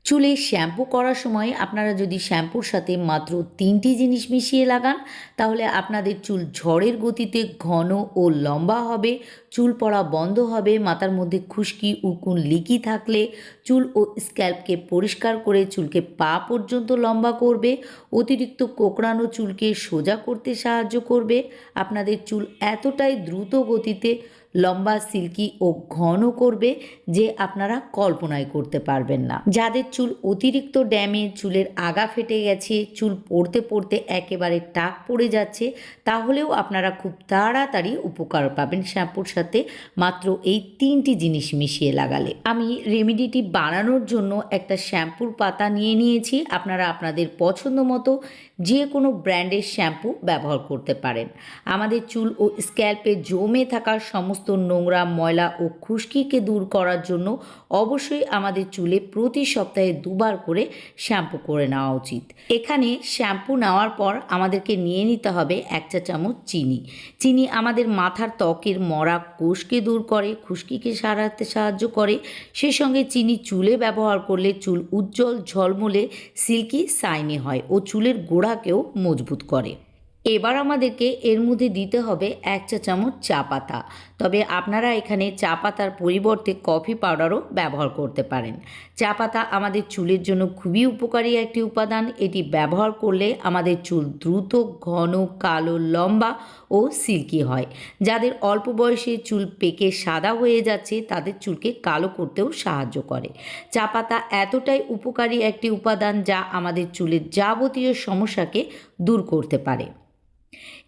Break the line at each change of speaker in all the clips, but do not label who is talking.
চুলে শ্যাম্পু করার সময় আপনারা যদি শ্যাম্পুর সাথে মাত্র ৩টি জিনিস মিশিয়ে লাগান, তাহলে আপনাদের চুল ঝড়ের গতিতে ঘন ও লম্বা হবে, চুল পড়া বন্ধ হবে, মাথার মধ্যে খুশকি উকুন লিকি থাকলে চুল ও স্ক্যাল্পকে পরিষ্কার করে চুলকে পা পর্যন্ত লম্বা করবে, অতিরিক্ত কোঁকড়ানো চুলকে সোজা করতে সাহায্য করবে। আপনাদের চুল এতটাই দ্রুত গতিতে লম্বা, সিল্কি ও ঘন করবে যে আপনারা কল্পনাই করতে পারবেন না। যাদের চুল অতিরিক্ত ড্যামেজ, চুলের আগা ফেটে গেছে, চুল পড়তে পড়তে একেবারে টাক পড়ে যাচ্ছে, তাহলেও আপনারা খুব তাড়াতাড়ি উপকার পাবেন শ্যাম্পুর সাথে মাত্র এই 3টি জিনিস মিশিয়ে লাগালে। আমি রেমেডিটি বানানোর জন্য একটা শ্যাম্পুর পাতা নিয়ে নিয়েছি। আপনারা আপনাদের পছন্দ মতো যে কোনো ব্র্যান্ডের শ্যাম্পু ব্যবহার করতে পারেন। আমাদের চুল ও স্ক্যাল্পে জমে থাকা সমস্ত নোংরা, ময়লা ও খুশকিকে দূর করার জন্য অবশ্যই আমাদের চুলে প্রতি সপ্তাহে 2বার করে শ্যাম্পু করে নেওয়া উচিত। এখানে শ্যাম্পু নেওয়ার পর আমাদেরকে নিয়ে নিতে হবে 1 চা চামচ চিনি। চিনি আমাদের মাথার ত্বকের মরা কোষকে দূর করে, খুশকিকে সারাতে সাহায্য করে। সেই সঙ্গে চিনি চুলে ব্যবহার করলে চুল উজ্জ্বল, ঝলমলে, সিল্কি, শাইনি হয় ও চুলের গোড়াকেও মজবুত করে। এবার আমাদেরকে এর মধ্যে দিতে হবে 1 চা চামচ চা পাতা। তবে আপনারা এখানে চা পাতার পরিবর্তে কফি পাউডারও ব্যবহার করতে পারেন। চা পাতা আমাদের চুলের জন্য খুবই উপকারী একটি উপাদান। এটি ব্যবহার করলে আমাদের চুল দ্রুত ঘন, কালো, লম্বা ও সিল্কি হয়। যাদের অল্প বয়সে চুল পেকে সাদা হয়ে যাচ্ছে, তাদের চুলকে কালো করতেও সাহায্য করে। চা পাতা এতটাই উপকারী একটি উপাদান যা আমাদের চুলের যাবতীয় সমস্যাকে দূর করতে পারে।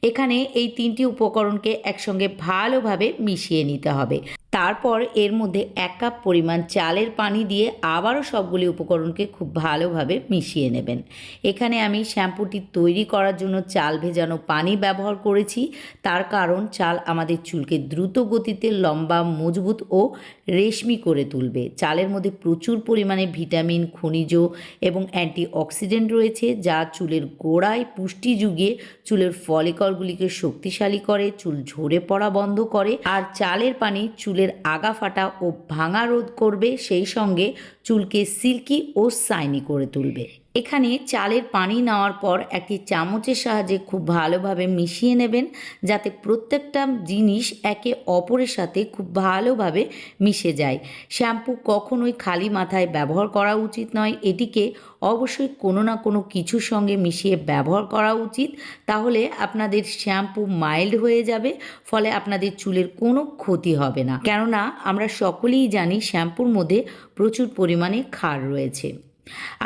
এখানে এই 3টি উপকরণকে একসঙ্গে ভালোভাবে মিশিয়ে নিতে হবে। তারপর এর মধ্যে 1 কাপ পরিমাণ চালের পানি দিয়ে আবারও সবগুলি উপকরণকে খুব ভালোভাবে মিশিয়ে নেবেন। এখানে আমি শ্যাম্পুটি তৈরি করার জন্য চাল ভেজানো পানি ব্যবহার করেছি। তার কারণ চাল আমাদের চুলকে দ্রুত গতিতে লম্বা, মজবুত ও রেশমি করে তুলবে। চালের মধ্যে প্রচুর পরিমাণে ভিটামিন, খনিজ এবং অ্যান্টিঅক্সিডেন্ট রয়েছে, যা চুলের গোড়ায় পুষ্টি যুগিয়ে চুলের ফলিকলগুলিকে শক্তিশালী করে, চুল ঝরে পড়া বন্ধ করে। আর চালের পানি চুলের আগা ফাটা ও ভাঙা রোধ করবে, সেই সঙ্গে চুলকে সিল্কি ও শাইনি করে তুলবে। এখানে চালের পানি নেওয়ার পর একটি চামচের সাহায্যে খুব ভালোভাবে মিশিয়ে নেবেন, যাতে প্রত্যেকটা জিনিস একে অপরের সাথে খুব ভালোভাবে মিশে যায়। শ্যাম্পু কখনোই খালি মাথায় ব্যবহার করা উচিত নয়। এটিকে অবশ্যই কোনো না কোনো কিছুর সঙ্গে মিশিয়ে ব্যবহার করা উচিত। তাহলে আপনাদের শ্যাম্পু মাইল্ড হয়ে যাবে, ফলে আপনাদের চুলের কোনো ক্ষতি হবে না। কেননা আমরা সকলেই জানি শ্যাম্পুর মধ্যে প্রচুর পরিমাণে ক্ষার রয়েছে।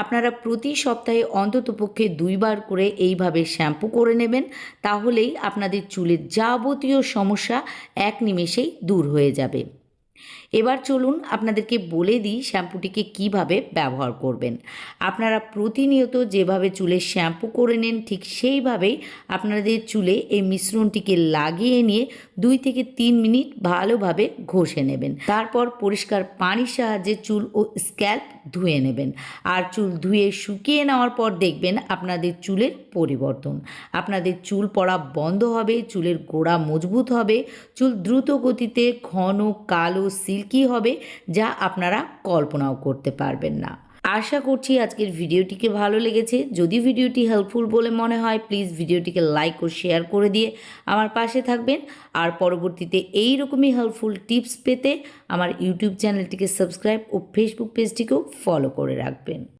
আপনারা প্রতি সপ্তাহে অন্ততপক্ষে 2বার করে এইভাবে শ্যাম্পু করে নেবেন, তাহলেই আপনাদের চুলের যাবতীয় সমস্যা এক নিমেষেই দূর হয়ে যাবে। এবার চলুন আপনাদেরকে বলে দিই শ্যাম্পুটিকে কিভাবে ব্যবহার করবেন। আপনারা প্রতিনিয়ত যেভাবে চুলে শ্যাম্পু করে নেন, ঠিক সেইভাবেই আপনাদের চুলে এই মিশ্রণটিকে লাগিয়ে নিয়ে 2 থেকে 3 মিনিট ভালোভাবে ঘষে নেবেন। তারপর পরিষ্কার পানির সাহায্যে চুল ও স্ক্যাল্প ধুয়ে নেবেন। আর চুল ধুয়ে শুকিয়ে নেওয়ার পর দেখবেন আপনাদের চুলের পরিবর্তন। আপনাদের চুল পড়া বন্ধ হবে, চুলের গোড়া মজবুত হবে, চুল দ্রুত গতিতে ঘন, কালো, সিল্কি হবে, যা আপনারা কল্পনাও করতে পারবেন না। আশা করছি আজকের ভিডিওটিকে ভালো লেগেছে। যদি ভিডিওটি হেল্পফুল বলে মনে হয়, প্লিজ ভিডিওটিকে লাইক ও শেয়ার করে দিয়ে আমার পাশে থাকবেন। আর পরবর্তীতে এই রকমই হেল্পফুল টিপস পেতে আমার ইউটিউব চ্যানেলটিকে সাবস্ক্রাইব ও ফেসবুক পেজটিকেও ফলো করে রাখবেন।